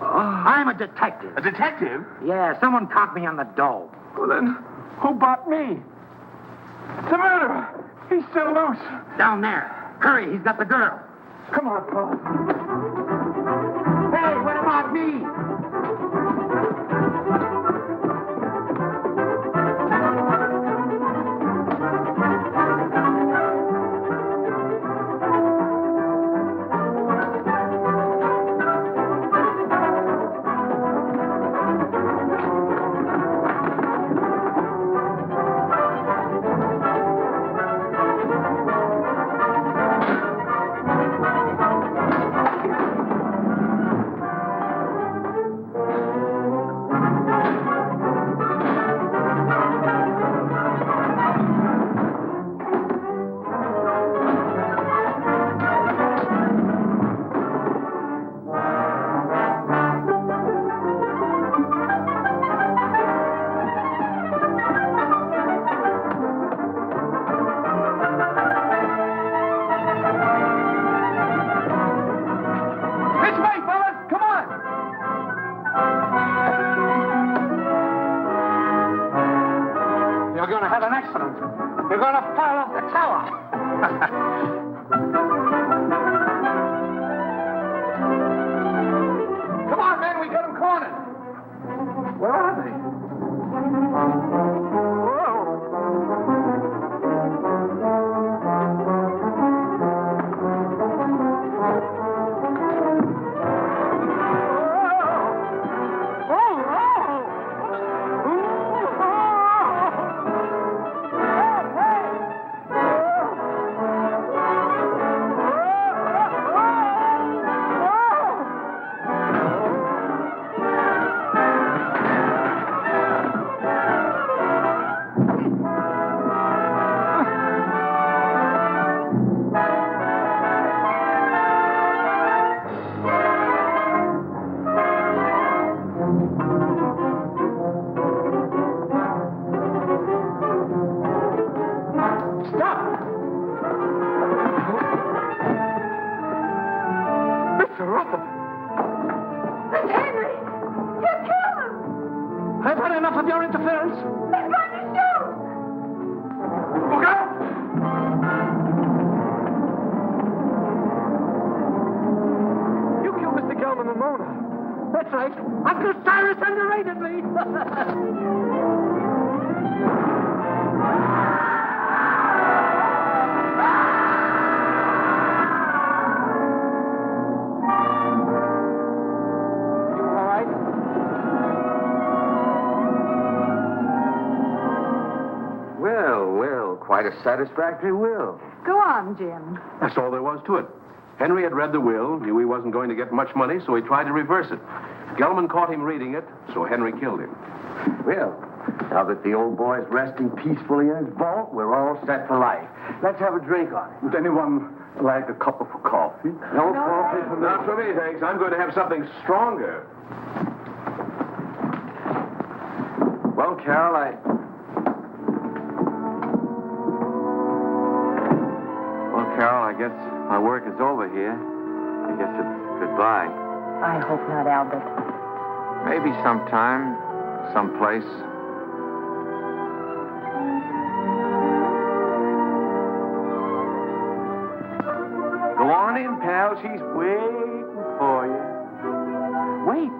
I'm a detective. A detective? Yeah, someone caught me on the dole. Well, then, who bought me? It's a murderer. He's still loose. Down there. Hurry, he's got the girl. Come on, Paul. Hey, what about me? You're going to fall off the tower. Come on, man, we got him cornered. Where are they? That's right. Uncle Cyrus underrated me. Quite a satisfactory will. Go on, Jim. That's all there was to it. Henry had read the will, knew he wasn't going to get much money, so he tried to reverse it. Gelman caught him reading it, so Henry killed him. Well, now that the old boy's resting peacefully in his vault, we're all set for life. Let's have a drink on it. Would anyone like a cup of coffee? No coffee for me. Not for me, thanks. I'm going to have something stronger. Well, Carol, Carol, I guess my work is over here. I guess it's goodbye. I hope not, Albert. Maybe sometime, someplace. Go on in, pal. She's waiting for you. Wait.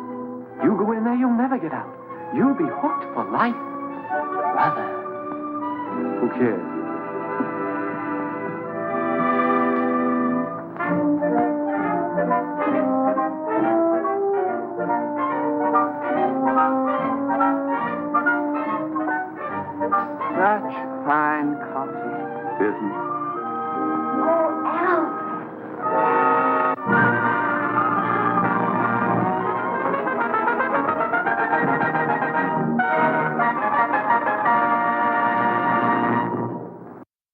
You go in there, you'll never get out. You'll be hooked for life. Brother. Who cares? Such fine coffee. Isn't it? Oh, Al.